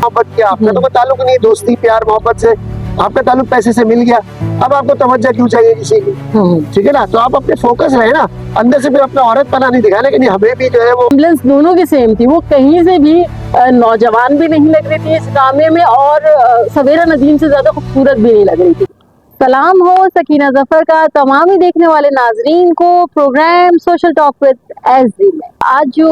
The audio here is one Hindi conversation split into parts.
मोहब्बत किया, आपका तो कोई ताल्लुक नहीं, दोस्ती प्यार मोहब्बत से, आपका ताल्लुक पैसे से मिल गया, अब आपको तवज्जो क्यों चाहिए किसी की? ठीक है ना, तो आप अपने फोकस रहे ना, अंदर से फिर अपना औरत पना नहीं दिखाना कि नहीं हमें भी जो है वो। एम्बुलेंस दोनों की सेम थी, वो कहीं से भी नौजवान भी नहीं लग रही थी इस ड्रामे में, और सवेरा नदीम से ज्यादा खूबसूरत भी नहीं लग रही थी। सलाम हो सकीना जफर का तमाम ही देखने वाले नाजरीन को program social talk with SD में। आज जो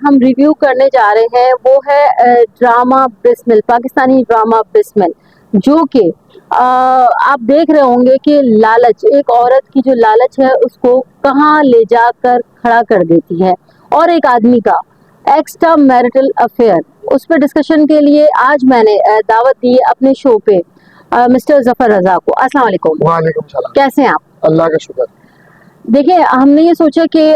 हम रिव्यू करने जा रहे हैं वो है ड्रामा बिस्मिल, पाकिस्तानी ड्रामा बिस्मिल, जो कि आप देख रहे होंगे कि लालच, एक औरत की जो लालच है उसको कहाँ ले जाकर खड़ा कर देती है, और एक आदमी का एक्स्ट्रा मैरिटल अफेयर, उस पर डिस्कशन के लिए आज मैंने दावत दी अपने शो पे मिस्टर जफर रजा को। अस्सलाम वालेकुम। वालेकुम सलाम। कैसे हैं आप? अल्लाह का शुक्र। देखिए, हमने ये सोचा कि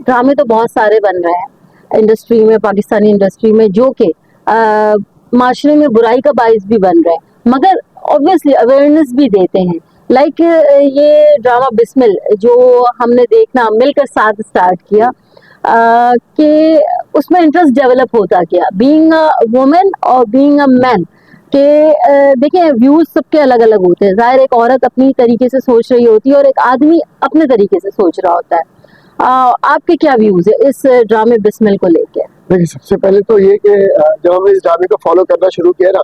ड्रामे तो बहुत सारे बन रहे हैं इंडस्ट्री में, पाकिस्तानी इंडस्ट्री में, जो कि माशरे में बुराई का बाइस भी बन रहे हैं, मगर ऑब्वियसली अवेयरनेस भी देते हैं। लाइक ये ड्रामा बिस्मिल जो हमने देखना मिलकर साथ स्टार्ट किया, कि उसमें इंटरेस्ट डेवलप होता गया, बीइंग अ वुमेन और बीइंग अ मैन के। देखिए, व्यूज सबके अलग अलग होते हैं, जाहिर एक औरत अपनी तरीके से सोच रही होती है और एक आदमी अपने तरीके से सोच रहा होता है। आपके क्या व्यूज है इस ड्रामे बिस्मिल को लेके? देखिए, सबसे पहले तो ये कि जब हमने इस ड्रामे को फॉलो करना शुरू किया ना,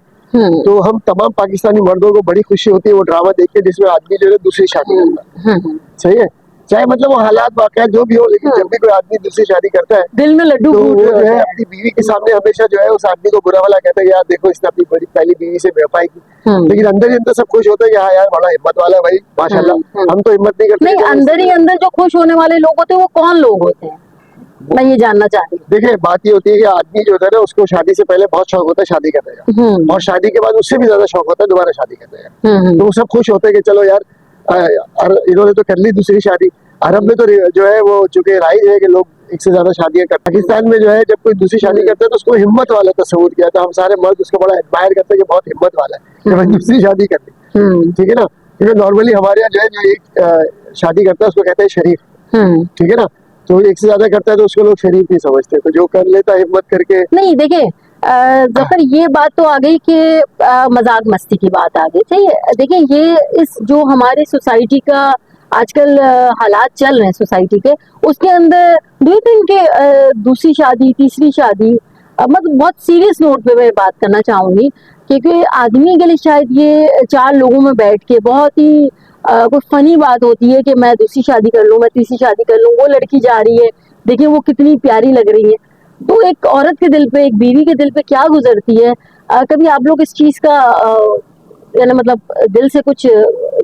तो हम तमाम पाकिस्तानी मर्दों को बड़ी खुशी होती है वो ड्रामा देख के जिसमें आदमी जो है दूसरी शादी करता है। सही है, चाहे मतलब वो हालात वाकया जो भी हो, लेकिन जब भी कोई आदमी दूसरी शादी करता है दिल में लड्डू तो फूट वो रहे जो होते है हैं। अपनी बीवी के सामने हमेशा जो है उस आदमी को बुरा वाला कहता है, यार देखो इसने अपनी बड़ी पहली बीवी से बेवफाई की, लेकिन अंदर ही अंदर सब खुश होते हैं कि हाँ यार बड़ा हिम्मत वाला है भाई, माशाल्लाह। हम तो हिम्मत नहीं करते। नहीं, अंदर ही अंदर जो खुश होने वाले लोग होते हैं वो कौन लोग होते हैं, मैं ये जानना चाहती हूँ। देखिए, बात ये होती है कि आदमी जो होता है ना उसको शादी से पहले बहुत शौक होता है शादी करने का, और शादी के बाद उससे भी ज्यादा शौक होता है दोबारा शादी करने का। तो वो सब खुश होते हैं कि चलो यार, इन्होंने तो कर ली दूसरी शादी। अरब में तो जो है वो चूंकि राइज है कि लोग एक से ज्यादा शादियां करते हैं। पाकिस्तान में जो है जब कोई दूसरी शादी करता है तो उसको हिम्मत वाला तस्वूर किया था, हम सारे मर्द उसको बड़ा एडमायर करते हैं कि बहुत हिम्मत वाला है कि भाई दूसरी शादी कर ली। ठीक है ना, क्योंकि नॉर्मली हमारे यहाँ जो है जो एक शादी करता है उसको कहते हैं शरीफ। ठीक है ना, तो एक से ज्यादा करता है तो उसको लोग शरीफ नहीं समझते, तो जो कर लेता है हिम्मत करके। नहीं, देखिए जफर, ये बात तो आ गई कि मजाक मस्ती की बात आ गई। सही है, देखिए ये इस जो हमारी सोसाइटी का आजकल हालात चल रहे हैं सोसाइटी के, उसके अंदर दो तीन के दूसरी शादी तीसरी शादी, मतलब बहुत सीरियस नोट पे मैं बात करना चाहूंगी, क्योंकि आदमी के लिए शायद ये चार लोगों में बैठ के बहुत ही कोई फनी बात होती है कि मैं दूसरी शादी कर लूं, मैं तीसरी शादी कर लूं, वो लड़की जा रही है, देखिए वो कितनी प्यारी लग रही है। तो एक औरत के दिल पे, एक बीवी के दिल पे क्या गुजरती है, कभी आप लोग इस चीज का यानी मतलब दिल से कुछ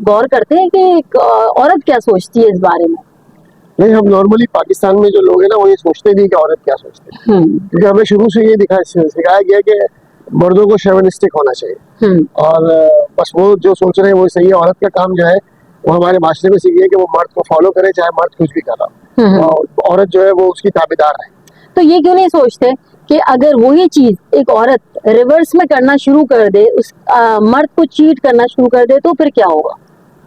गौर करते हैं कि एक औरत क्या सोचती है इस बारे में? नहीं, हम नॉर्मली पाकिस्तान में जो लोग हैं ना वो ये सोचते नहीं कि औरत क्या सोचते हैं, क्योंकि हमें शुरू से ये सिखाया गया कि मर्दों को शेवनिस्टिक होना चाहिए, और बस वो जो सोच रहे हैं वो सही है। औरत का काम जो है वो हमारे माशरे में सीख गया कि वो मर्द को फॉलो करे, चाहे मर्द कुछ भी कर रहा हो, और औरत जो है वो उसकी ताबेदार है। तो ये क्यों नहीं सोचते कि अगर वही चीज एक औरत रिवर्स में करना शुरू कर दे, उस मर्द को चीट करना शुरू कर दे, तो फिर क्या होगा?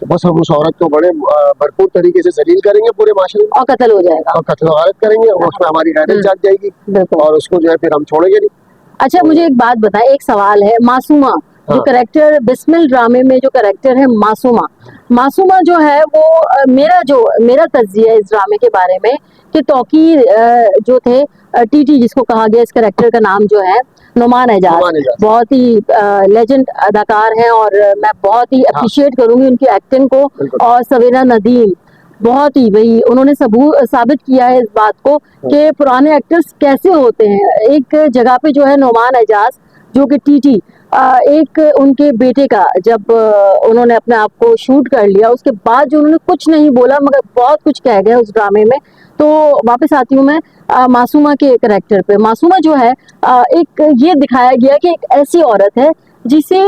तो बस हम उस औरत को बड़े भरपूर तरीके से जलील करेंगे पूरे माशरे में, और कत्ल हो जाएगा, और कत्ल वारत करेंगे, और उसमें हमारी गैरत जाग जाएगी, और उसको जो है फिर हम छोड़ेंगे नहीं। अच्छा, मुझे एक बात बताएं, एक सवाल है, मासूमा जो करेक्टर बिस्मिल ड्रामे में जो करेक्टर है मासूमा, मासूमा जो है वो मेरा तज्जिया इस ड्रामे के बारे में कि तौकीर जो थे टीटी जिसको कहा गया, इस करेक्टर का नाम जो है नुमान एजाज, बहुत ही लेजेंड अदाकार हैं, और मैं बहुत ही अप्रिशिएट करूंगी उनकी एक्टिंग को। और सवेरा नदीम बहुत ही, भाई उन्होंने साबित किया है इस बात को कि पुराने एक्टर्स कैसे होते हैं। एक जगह पे जो है नुमान एजाज जो कि टीटी, एक उनके बेटे का जब उन्होंने अपने आप को शूट कर लिया, उसके बाद जो उन्होंने कुछ नहीं बोला मगर बहुत कुछ कह गए उस ड्रामे में। तो वापस आती हूँ मैं मासूमा के करेक्टर पे। मासूमा जो है एक ये दिखाया गया कि एक ऐसी औरत है जिसे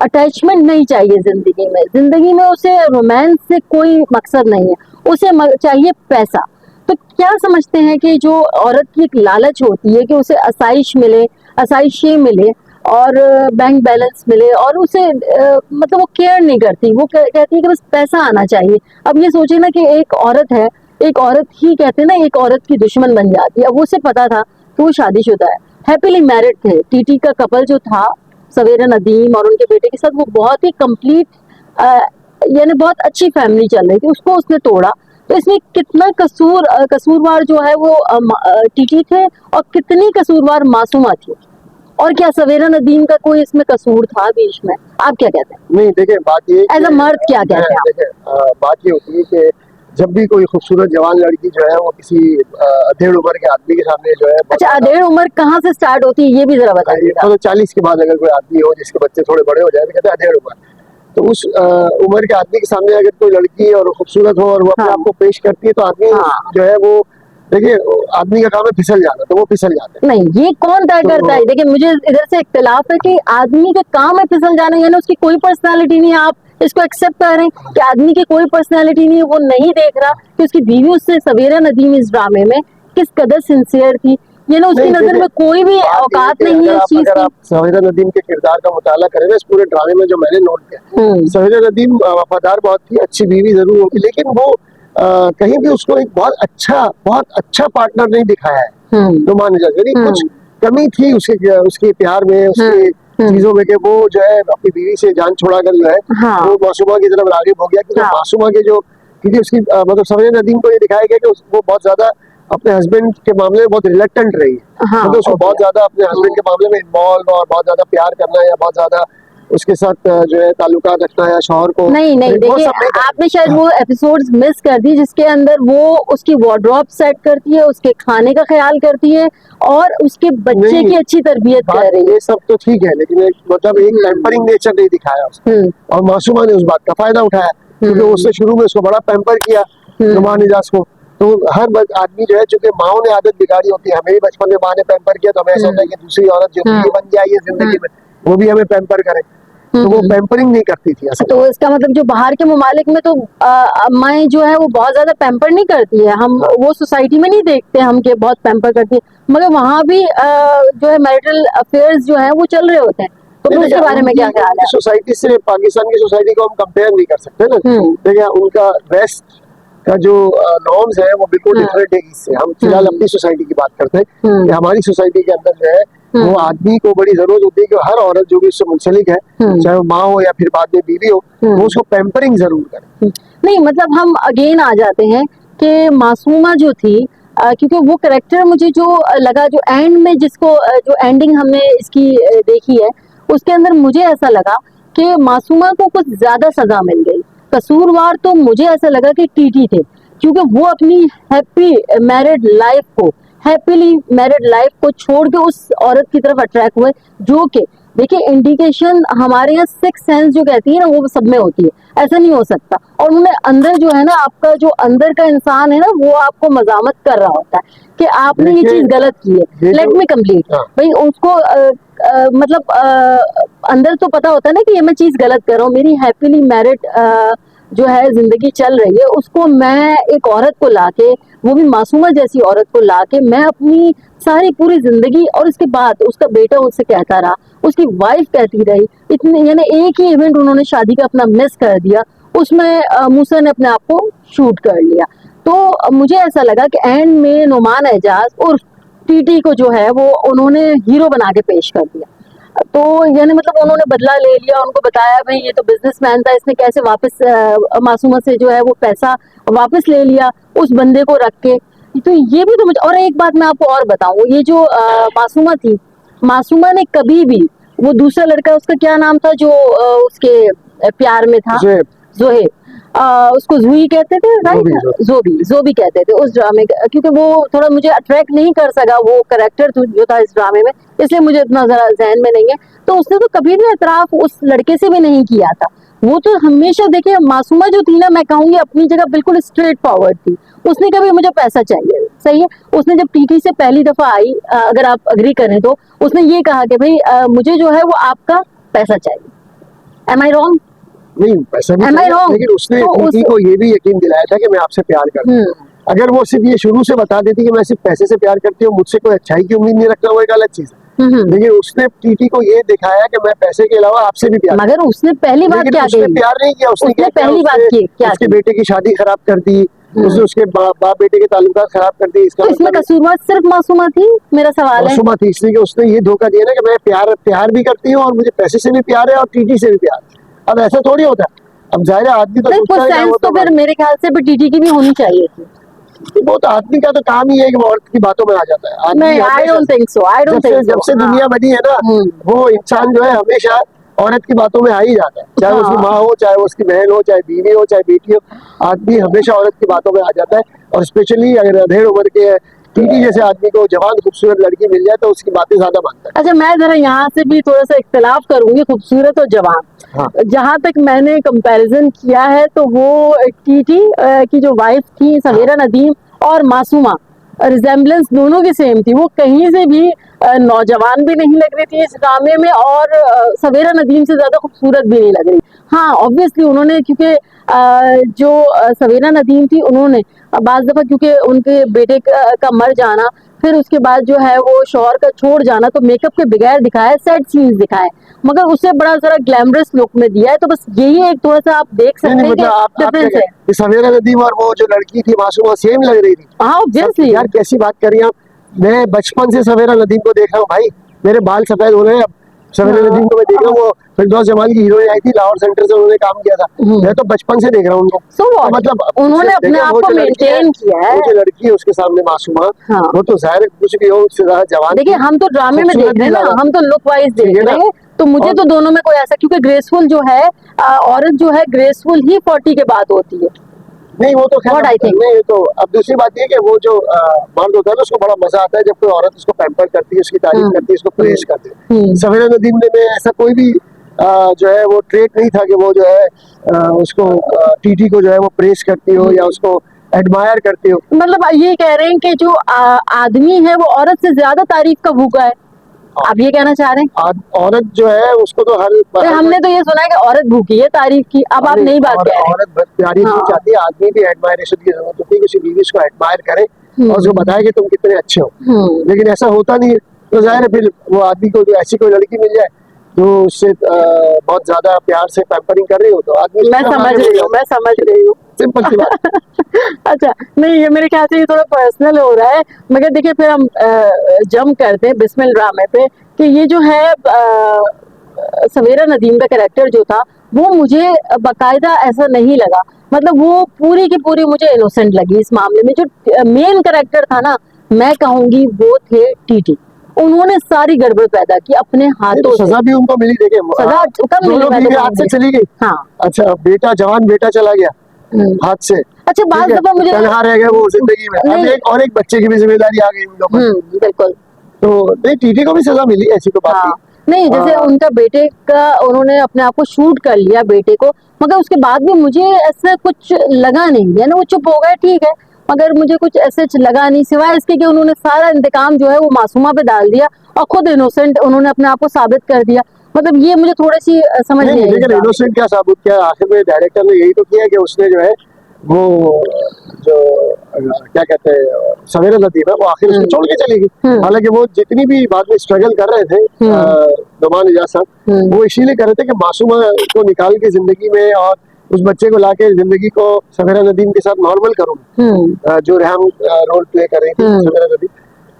अटैचमेंट नहीं चाहिए जिंदगी में उसे रोमांस से कोई मकसद नहीं है, उसे चाहिए पैसा। तो क्या समझते हैं कि जो औरत की एक लालच होती है कि उसे आसाइशें मिले और बैंक बैलेंस मिले, और उसे मतलब वो केयर नहीं करती, वो कहती है कि बस पैसा आना चाहिए। अब ये सोचे ना कि एक औरत है, एक औरत ही कहते हैं ना एक औरत की दुश्मन बन जाती है। अब उसे पता था कि वो शादीशुदा हैप्पीली मैरिड थे। टीटी का कपल जो था, सवेरा नदीम और उनके बेटे के साथ, वो बहुत ही कंप्लीट, यानी बहुत अच्छी फैमिली चल रही थी, उसको उसने तोड़ा। तो इसमें कितना कसूरवार जो है वो टीटी थे, और कितनी कसूरवार मासूमा थी। और क्या सवेरा नदीम का कोई इसमें कसूर था बीच में? आप क्या कहते हैं? नहीं देखिए, बात ये एज अ मर्द क्या कहते हैं आप? देखिए, बात ये होती है कि जब भी कोई खूबसूरत जवान लड़की जो है वो किसी अधेड़ उम्र के आदमी के सामने जो है, अच्छा, अधेड़ उम्र कहाँ से स्टार्ट होती है ये भी जरा बताइएगा। तो 40 के बाद अगर कोई आदमी हो जिसके बच्चे थोड़े बड़े हो जाए तो कहते हैं अधेड़ उम्र। तो उस उम्र के आदमी के सामने अगर कोई लड़की और खूबसूरत हो और वो अपने आप को पेश करती है, तो आदमी जो है वो, देखिए, आदमी का काम है फिसल जाना, तो वो फिसल जाते हैं। नहीं, ये कौन तय करता है? देखिए, मुझे इधर से इख्तिलाफ है कि आदमी का काम है फिसल जाना, यानी उसकी कोई पर्सनालिटी नहीं है। आप इसको एक्सेप्ट कर रहे हैं कि आदमी की कोई पर्सनालिटी नहीं है, वो नहीं देख रहा कि उसकी बीवी उससे, सवेरा नदीम इस ड्रामे में किस कदर सिंसियर थी, ये ना उसकी नजर में कोई भी औकात नहीं है इस चीज अगर की। आप सवेरा नदीम के किरदार का मुताला करें ना, इस पूरे ड्रामे में जो मैंने नोट किया, सवेरा नदीम वफादार बहुत थी, अच्छी बीवी जरूर होगी, लेकिन वो कहीं भी उसको एक बहुत अच्छा पार्टनर नहीं दिखाया है। तो मान लीजिए कुछ कमी थी उसके प्यार में, उसकी चीजों में, कि वो जो है अपनी बीवी से जान छोड़ाकर जो है वो मासूमा की तरफ राग़िब हो गया। कि मासूमा के जो, क्योंकि उसकी मतलब सवेरा नदीम को ये दिखाया गया कि वो बहुत ज्यादा अपने हस्बैंड के मामले में बहुत रिलेक्टेंट रही है। मतलब उसको बहुत ज्यादा अपने हस्बैंड के मामले में इन्वॉल्व और बहुत ज्यादा प्यार करना या बहुत ज्यादा उसके साथ जो है ताल्लुकात रखना या शौहर को नहीं देखिए, आपने शायद वो एपिसोड्स मिस कर दी जिसके अंदर वो उसकी वार्डरोब सेट करती है, उसके खाने का ख्याल करती है और उसके बच्चे की अच्छी तरबियत कर रही है। ये सब तो ठीक है, लेकिन मतलब एक पैम्परिंग नेचर नहीं दिखाया उसने, और मासूमा ने उस बात का फायदा उठाया, क्योंकि उसने शुरू में उसको बड़ा पैम्पर किया नुमान इजाज को। तो हर आदमी जो है, चूंकि माओ ने आदत बिगाड़ी होती है, हमें भी बचपन में माँ ने पैम्पर किया तो हमें ऐसा होता है कि दूसरी औरत जो बन जाए जिंदगी में, वो भी हमें पैम्पर करे, तो वो पैम्परिंग नहीं करती थी असल। तो इसका मतलब जो बाहर के ममालिक में तो अम्माएं जो है वो बहुत ज्यादा पैम्पर नहीं करती है, हम वो सोसाइटी में नहीं देखते हम कि बहुत पैम्पर करती है, मगर वहाँ भी जो है मैरिटल अफेयर्स जो है वो चल रहे होते हैं। तो उसके बारे में क्या ख्याल है? सोसाइटी से पाकिस्तान की सोसाइटी को हम कंपेयर नहीं कर सकते ना। देखिए, उनका वेस्ट का जो नॉर्म्स है वो बिल्कुल डिफरेंट है इससे। हम फिलहाल अपनी सोसाइटी की बात करते हैं कि हमारी सोसाइटी के अंदर जो है वो आदमी को बड़ी जरूरत होती है कि हर औरत जो भी उससे मुंसलिक है, चाहे वो माँ हो या फिर बाद में बीवी हो, वो उसको पैम्परिंग जरूर करे। नहीं, मतलब हम अगेन आ जाते हैं कि मासूमा जो थी, क्योंकि वो करेक्टर मुझे जो लगा, जो एंड में जिसको जो एंडिंग हमने इसकी देखी है, उसके अंदर मुझे ऐसा लगा कि मासूमा को कुछ ज्यादा सजा मिल गई। कसूरवार तो मुझे ऐसा लगा कि टीटी थे, क्योंकि वो अपनी हैप्पीली मैरिड लाइफ को छोड़ के उस औरत की तरफ अट्रैक्ट हुए, जो कि देखिए इंडिकेशन हमारे यहाँ सिक्स सेंस जो कहती है ना, वो सब में होती है, ऐसा नहीं हो सकता। और उन्हें अंदर जो है ना, आपका जो अंदर का इंसान है ना, वो आपको मजामत कर रहा होता है कि आपने ये चीज गलत की है। लेट मी कंप्लीट भाई, उसको मतलब अंदर तो पता होता है ना कि ये मैं चीज गलत कर रहा हूँ, मेरी हैप्पीली मैरिड जो है जिंदगी चल रही है, उसको मैं एक औरत को लाके, वो भी मासूमा जैसी औरत को लाके, मैं अपनी सारी पूरी जिंदगी, और उसके बाद उसका बेटा उससे कहता रहा, उसकी वाइफ कहती रही, इतने यानी एक ही इवेंट उन्होंने शादी का अपना मिस कर दिया, उसमें मूसा ने अपने आप को शूट कर लिया। तो मुझे ऐसा लगा कि एंड में नुमान एजाज और टीटी को जो है वो उन्होंने हीरो बना के पेश कर दिया। तो यानी मतलब उन्होंने बदला ले लिया, उनको बताया भाई ये तो बिजनेसमैन था, इसने कैसे वापस मासूमा से जो है वो पैसा वापस ले लिया उस बंदे को रख के। तो ये भी तो मुझे, और एक बात मैं आपको और बताऊं, ये जो मासूमा थी, मासूमा ने कभी भी वो दूसरा लड़का, उसका क्या नाम था जो उसके प्यार में था, जोहेब, उसको जूही कहते थे, राइट, जोबी कहते थे उस ड्रामे, क्योंकि वो थोड़ा मुझे अट्रैक्ट नहीं कर सका वो कैरेक्टर जो था इस ड्रामे में, इसलिए मुझे इतना जरा जहन में नहीं है। तो उसने तो कभी भी एतराफ उस लड़के से भी नहीं किया था, वो तो हमेशा, देखिए मासूमा जो थी ना, मैं कहूंगी अपनी जगह बिल्कुल स्ट्रेट फॉरवर्ड थी, उसने कभी मुझे पैसा चाहिए, सही है, उसने जब टीटी से पहली दफा आई, अगर आप अग्री करें तो उसने ये कहा कि भाई मुझे जो है वो आपका पैसा चाहिए। Am I wrong? नहीं, पैसा भी चाहिए, लेकिन उसने टीटी को ये भी यकीन दिलाया था कि मैं आपसे प्यार करता हूँ। अगर वो सिर्फ ये शुरू से बता देती कि मैं सिर्फ पैसे से प्यार करती हूँ, मुझसे कोई अच्छाई की उम्मीद नहीं रखना, वो एक अलग चीज है। लेकिन उसने टीटी को ये दिखाया कि मैं पैसे के अलावा आपसे भी प्यार, मगर उसने पहली बात क्या की? प्यार नहीं किया, उसने पहली बात की क्या? उसके बेटे की शादी खराब कर दी, उसने उसके बाप बेटे के ताल्लुकात खराब कर दिए। इसका तो इसमें मतलब कसूरवार सिर्फ मासूमा थी, मेरा सवाल है। मासूमा थी इसलिए कि उसने ये धोखा दिया ना कि मैं प्यार भी करती हूँ और मुझे पैसे से भी प्यार है और टीटी से भी प्यार है। अब ऐसा थोड़ी होता है। अब जाहिर है आदमी तो नहीं, सोचता कुछ है कि सेंस वो तो फिर मेरे ख्याल से भी टीटी की भी होनी चाहिए थी। वो तो आदमी का तो काम ही है कि वो औरत की बातों में आ जाता है। आदमी नहीं, I don't think so, I don't think so. जब से दुनिया बनी है ना, वो इंसान जो है हमेशा औरत की बातों में आ ही जाता है। चाहे वो उसकी माँ हो, चाहे वो उसकी बहन हो, चाहे बीवी हो, चाहे बेटी हो, आदमी हमेशा औरत की बातों में आ जाता है। और स्पेशली अगर अधेड़ उम्र के टीटी जैसे आदमी को जवान खूबसूरत लड़की मिल जाए तो उसकी बातें ज्यादा मानता है। अच्छा, मैं जरा यहाँ से भी थोड़ा सा इख्तिलाफ करूंगी, खूबसूरत और जवान। हाँ। जहां तक मैंने कंपैरिजन किया है तो वो टीटी की जो वाइफ थी सवेरा नदीम और मासूमा, रिजेम्बलेंस दोनों की सेम थी। वो कहीं से भी नौजवान भी नहीं लग रही थी इस ड्रामे में और सवेरा नदीम से ज्यादा खूबसूरत भी नहीं लग रही। हाँ, ऑब्वियसली उन्होंने, क्योंकि जो सवेरा नदीम थी, उन्होंने बाज दफा क्योंकि उनके बेटे का मर जाना, फिर उसके बाद जो है वो शौहर का छोड़ जाना, तो मेकअप के बगैर दिखाया, सेट सीन्स दिखाए, मगर उससे बड़ा जरा ग्लैमरस लुक में दिया है। तो बस यही एक थोड़ा सा आप देख सकते हैं मतलब कि डिफरेंस है। कि सवेरा नदीम और वो जो लड़की थी मासूमा सेम लग रही थी। हाँ, ऑब्वियसली। यार कैसी बात कर रही हैं आप। मैं बचपन से सवेरा नदीम को देख रहा हूँ भाई, मेरे बाल सफेद हो रहे हैं अब। सवेरा नदीम को मैं देख रहा हूँ, वो फिरदौस जमाल की हीरोइन आई थी, लाहौर सेंटर से उन्होंने काम किया था। मैं तो बचपन से देख रहा हूँ उनको। So what? तो मतलब उन्होंने अपने आप को मेंटेन किया है। वो जो लड़की है उसके सामने मासूमा, हाँ। वो तो जाहिर है कुछ भी हो उससे ज्यादा जवान। देखिए, हम तो ड्रामे में देख रहे हैं ना, हम तो लुक वाइज देख रहे हैं, तो मुझे तो दोनों में कोई ऐसा, क्योंकि ग्रेसफुल जो है औरत जो है ग्रेसफुल ही 40 के बाद होती है। नहीं वो तो What I think? नहीं, तो अब दूसरी बात ये कि वो जो मर्द होता है ना, उसको बड़ा मजा आता है जब कोई औरत उसको पैम्पर करती है, उसकी तारीफ करती है, उसको प्रेज करती है। सवेरा नदीम में ऐसा कोई भी जो है वो ट्रेट नहीं था कि वो जो है उसको टीटी को जो है वो प्रेज करती हो या उसको एडमायर करती हो। मतलब ये कह रहे हैं कि जो आदमी है वो औरत से ज्यादा तारीफ का भूखा है, आप ये कहना चाह रहे हैं? औरत जो है उसको तो हर हमने तो ये सुना है कि औरत भूखी है तारीफ की, अब आप नई बात कह रहे हैं। औरत तारीफ नहीं चाहती है, आदमी भी एडमायरेशन की जरूरत होती है, किसी बीवी को एडमायर करे और उसको बताए कि तुम कितने अच्छे हो। लेकिन ऐसा होता नहीं है, तो जाहिर है फिर वो आदमी को जो ऐसी कोई लड़की मिल जाए तो उससे बहुत ज्यादा प्यार से पैम्परिंग कर रही हो तो आदमी। मैं समझ रही हूँ सिंपल सी बात। अच्छा, नहीं, ये मेरे ख्याल से ये थोड़ा पर्सनल हो रहा है, मगर देखिए फिर हम जंप करते हैं बिस्मिल ड्रामे पे कि ये जो है सवेरा नदीम का कैरेक्टर जो था वो मुझे बाकायदा ऐसा नहीं लगा, मतलब वो पूरी की पूरी मुझे इनोसेंट लगी इस मामले में। जो मेन कैरेक्टर था ना, मैं कहूंगी वो थे टीटी। उन्होंने सारी गड़बड़ पैदा की अपने हाथों से। सजा भी उनको मिली, देखे सजा कब मिली? हाथ से चली गई। हाँ। अच्छा, जवान बेटा चला गया हाथ से। अच्छा, बात दफा मुझे तनहा रह गया वो जिंदगी में। अब एक बच्चे की भी जिम्मेदारी आ गई उनके ऊपर। बिल्कुल। तो नहीं, टीटी को भी सजा मिली, ऐसी तो बात नहीं, जैसे उनका बेटे का उन्होंने अपने आप को शूट कर लिया बेटे को, मगर उसके बाद भी मुझे ऐसा कुछ लगा नहीं है ना, वो चुप हो गए ठीक है, मगर मुझे कुछ ऐसे लगा नहीं, सिवाय इसके कि उन्होंने सारा इंतकाम जो है वो मासूमा पे डाल दिया और खुद इनोसेंट उन्होंने अपने आप को साबित कर दिया। मतलब ये मुझे थोड़ी सी समझ नहीं आई। लेकिन इनोसेंट क्या साबित किया, आखिर में डायरेक्टर ने यही तो किया कि उसने जो है वो जो क्या कहते हैं सवेरा नदीम है वो आखिर उसको छोड़ के चली गई। हालांकि वो जितनी भी बाद में स्ट्रगल कर रहे थे नुमान इजाज साहब, वो इसीलिए कर रहे थे कि मासूमा को निकाल के जिंदगी में और उस बच्चे को लाके जिंदगी को सवेरा नदीम के साथ नॉर्मल करूँ, जो रेहान रोल प्ले कर रही थी सवेरा नदीम,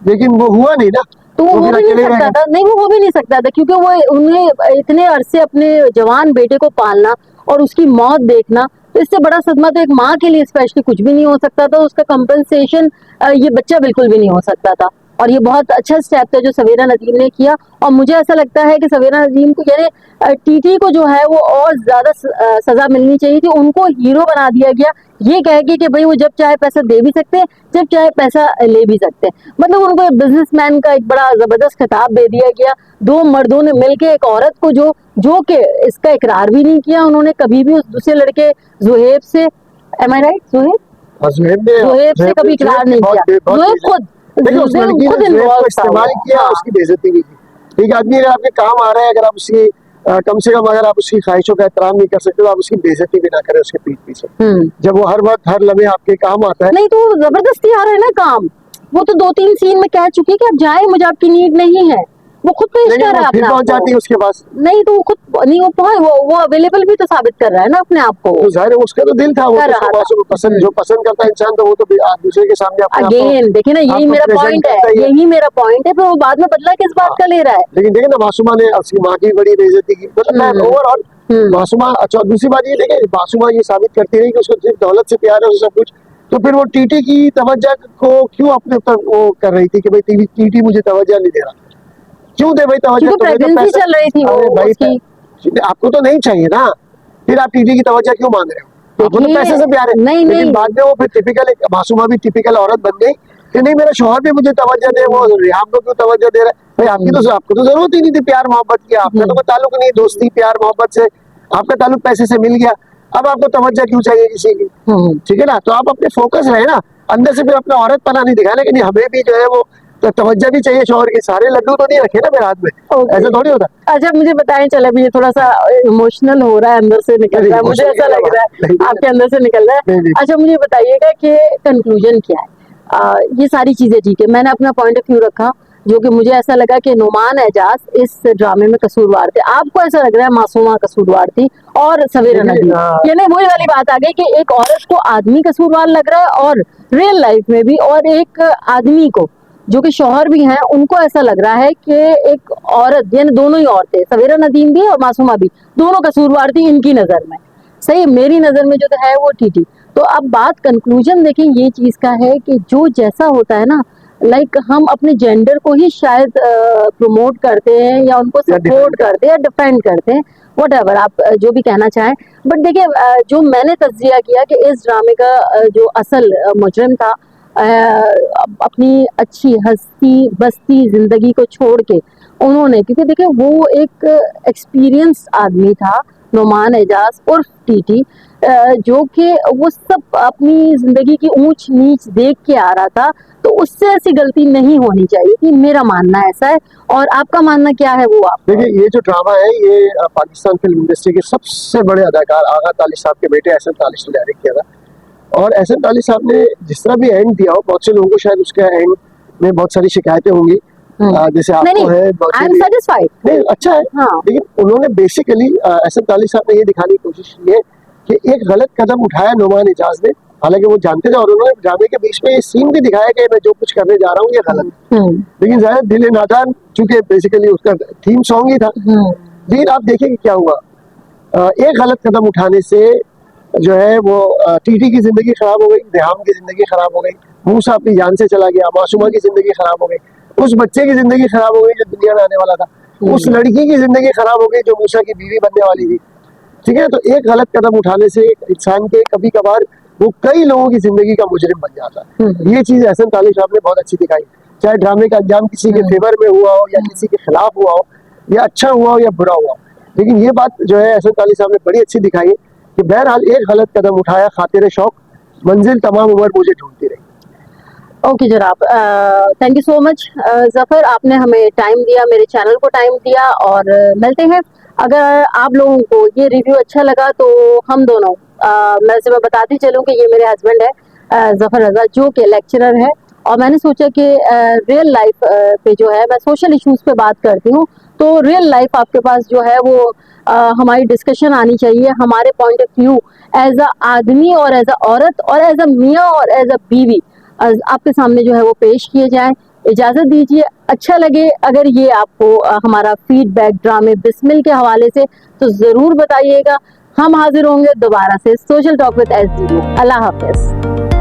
लेकिन वो हुआ नहीं ना। तो वो हो भी नहीं सकता था। नहीं, वो हो भी नहीं सकता था, क्योंकि वो उन्हें इतने अरसे अपने जवान बेटे को पालना और उसकी मौत देखना, तो इससे बड़ा सदमा तो एक माँ के लिए स्पेशली कुछ भी नहीं हो सकता था। उसका कंपनसेशन ये बच्चा बिल्कुल भी नहीं हो सकता था। और ये बहुत अच्छा स्टेप था जो सवेरा नदीम ने किया, और मुझे ऐसा लगता है कि सवेरा नदीम को, यानी टीटी को जो है वो और ज्यादा सजा मिलनी चाहिए थी। उनको हीरो बना दिया गया ये कह के कि भाई वो जब चाहे पैसा दे भी सकते हैं, जब चाहे पैसा ले भी सकते हैं। मतलब उनको बिजनेसमैन का एक बड़ा जबरदस्त खिताब दे दिया गया। दो मर्दों ने मिलके एक औरत को जो कि इसका इकरार भी नहीं किया उन्होंने कभी भी, उस दूसरे लड़के जुहेब से, एम आई राइट, जुहेब से कभी इकरार नहीं किया। जुहेब खुद इस्तेमाल किया, उसकी बेइज्जती भी की। एक आदमी अगर आपके काम आ रहा है, अगर आप उसकी कम से कम अगर आप उसकी ख्वाहिशों का एहतराम नहीं कर सकते तो आप उसकी बेइज्जती भी ना करें उसके पीठ पीछे, जब वो हर वक्त हर लम्हे आपके काम आता है। नहीं तो जबरदस्ती आ रहा है ना काम, वो तो 2-3 सीन में कह चुकी है कि आप जाए, मुझे आपकी नीड नहीं है। वो खुद पेश लेकिन कर रहा वो है फिर अपने पहुंच आप जाती है को। उसके पास। नहीं तो वो खुद नहीं, वो अवेलेबल भी तो साबित कर रहा है ना अपने आप को। तो जाहिर है उसका तो दिल था, वो कर तो रहा उसको था। मासूम पसंद, जो पसंद करता है इंसान तो वो तो दूसरे के सामने अपने आप को अगेन देखिए ना, यही आपको मेरा प्रेजेंट पॉइंट है, करता ही है। यही मेरा पॉइंट है, फिर वो बाद में बदला किस बात हाँ, का ले रहा है। लेकिन देखे ना मासूमा ने उसकी माँ की बड़ी बेइज्जती की, मतलब मैं ओवरऑल मासूमा। अच्छा दूसरी बात ये देखे, मासूमा ये साबित करती रही कि उसको सिर्फ दौलत से प्यार है, सब कुछ। तो फिर वो टीटी की तवज्जो को क्यों अपने ऊपर वो कर रही थी कि भाई टीटी मुझे तवज्जो नहीं दे रहा, क्यों दे भाई तवज्जो, क्योंकि तुम्हें तो प्रेगनेंसी पैसा। चल रही थी वो अरे भाई उसकी। आपको तो नहीं चाहिए ना, फिर आप टीटी की तवज्जो क्यों मांग रहे हो, आपको तो देखिए पैसे से प्यार है। नहीं लेकिन नहीं, बाद में वो फिर टिपिकल मासूमा भी टिपिकल औरत बन गई कि नहीं मेरा शौहर भी मुझे तवज्जो दे, वो रिहाम को क्यों तवज्जो दे रहा है भाई, आपको तो जरूरत ही नहीं थी प्यार मोहब्बत की, आपका तो कोई ताल्लुक नहीं दोस्ती प्यार मोहब्बत से, आपका ताल्लुक पैसे से मिल गया, अब आपको तवज्जो क्यों चाहिए किसी की। ठीक है ना, तो आप अपने फोकस रहे ना अंदर से, फिर अपना औरत पना नहीं दिखाना कि नहीं हमें भी जो है वो तो तवज्जो भी चाहिए शौहर की, सारे लड्डू तो नहीं रखे ना मेरे हाथ में, ऐसा थोड़ी होता। अच्छा मुझे बताएं, चले अभी ये थोड़ा सा इमोशनल हो रहा है, अंदर से निकल रहा है, मुझे ऐसा लग रहा है आपके अंदर से निकल रहा है। अच्छा मुझे बताइएगा कि कंक्लूजन क्या है। ये सारी चीजें ठीक है, मैंने अपना पॉइंट ऑफ व्यू रखा, जो कि मुझे ऐसा लगा कि नुमान एजाज इस ड्रामे में कसूरवार थे, आपको ऐसा लग रहा है मासूमा कसूरवार थी और सवेरा नदीम, यानी वही वाली बात आ गई कि एक औरत को आदमी कसूरवार लग रहा है और रियल लाइफ में भी, और एक आदमी को जो कि शौहर भी हैं उनको ऐसा लग रहा है कि एक औरत, यानी दोनों ही औरतें, सवेरा नदीम भी और मासूमा भी, दोनों कसूरवार थी इनकी नजर में। सही, मेरी नजर में जो तो है वो टीटी। तो अब बात कंक्लूजन देखें ये चीज का है कि जो जैसा होता है ना, लाइक हम अपने जेंडर को ही शायद प्रमोट करते हैं या उनको सपोर्ट करते हैं या डिफेंड करते हैं, वट एवर आप जो भी कहना चाहें। बट देखिए जो मैंने तज्जिया किया कि इस ड्रामे का जो असल मुजरिम था, अपनी अच्छी हंसती बसती जिंदगी को छोड़ के उन्होंने, क्योंकि देखिए वो एक एक्सपीरियंस आदमी था नुमान एजाज उर्फ टीटी, जो कि वो सब अपनी जिंदगी की ऊंच नीच देख के आ रहा था, तो उससे ऐसी गलती नहीं होनी चाहिए थी, मेरा मानना ऐसा है। और आपका मानना क्या है वो आप देखिए, ये जो ड्रामा है ये पाकिस्तान फिल्म इंडस्ट्री के सबसे बड़े अदाकार आगा तालिश साहब के बेटे एहसन तालिश ने डायरेक्ट किया था। और एहसन तालिश साहब ने जिस तरह भी एंड दिया हो, बहुत से लोगों को शायद उसके एंड में बहुत सारी शिकायतें होंगी, जैसे आपको है, आई एम सेटिस्फाइड, नहीं अच्छा है। हाँ। लेकिन उन्होंने बेसिकली एहसन तालिश साहब ने ये दिखाने की कोशिश की है कि एक गलत कदम उठाया नुमान एजाज ने, हालांकि वो जानते थे, और उन्होंने ड्रामे के बीच में ये सीन भी दिखाया कि मैं जो कुछ करने जा रहा हूँ ये गलत, लेकिन जाहिर दिल नादान, चूंकि बेसिकली उसका थीम सॉन्ग ही था। लेकिन आप देखेंगे क्या हुआ, एक गलत कदम उठाने से जो है वो टीटी की जिंदगी खराब हो गई, रेहाम की जिंदगी खराब हो गई, मूसा अपनी जान से चला गया, मासूमा की जिंदगी खराब हो गई, उस बच्चे की जिंदगी खराब हो गई जो दुनिया में आने वाला था, उस लड़की की जिंदगी खराब हो गई जो मूसा की बीवी बनने वाली थी। ठीक है, तो एक गलत कदम उठाने से इंसान के कभी कभार वो कई लोगों की जिंदगी का मुजरिम बन जाता है। ये चीज एहसन तालिश साहब ने बहुत अच्छी दिखाई, चाहे ड्रामे का अंजाम किसी के फेवर में हुआ हो या किसी के खिलाफ हुआ हो, या अच्छा हुआ हो या बुरा हुआ हो, लेकिन ये बात जो है एहसन तालिश साहब ने बड़ी अच्छी दिखाई है कि बहरहाल एक गलत कदम उठाया, खातिर शौक मंजिल तमाम उम्र मुझे ढूंढती रही। ओके जनाब, thank you so much Zafar, आपने हमें टाइम दिया, मेरे चैनल को टाइम दिया, और मिलते हैं। अगर आप लोगों को ये रिव्यू अच्छा लगा तो हम दोनों, मैं बताती चलूँ कि ये मेरे हस्बैंड है जफर रजा, जो कि लेक्चरर है, और मैंने सोचा कि रियल लाइफ पे जो है, मैं सोशल इश्यूज पे बात करती हूँ, तो रियल लाइफ आपके पास जो है वो हमारी डिस्कशन आनी चाहिए, हमारे point of view as a आदमी और एज अ औरत और एज अ मियाँ और एज अ बीवी आपके सामने जो है वो पेश किए जाएं। इजाजत दीजिए, अच्छा लगे अगर ये आपको हमारा फीडबैक ड्रामे बिस्मिल के हवाले से, तो जरूर बताइएगा। हम हाजिर होंगे दोबारा से social talk with SDO. Allah Hafiz.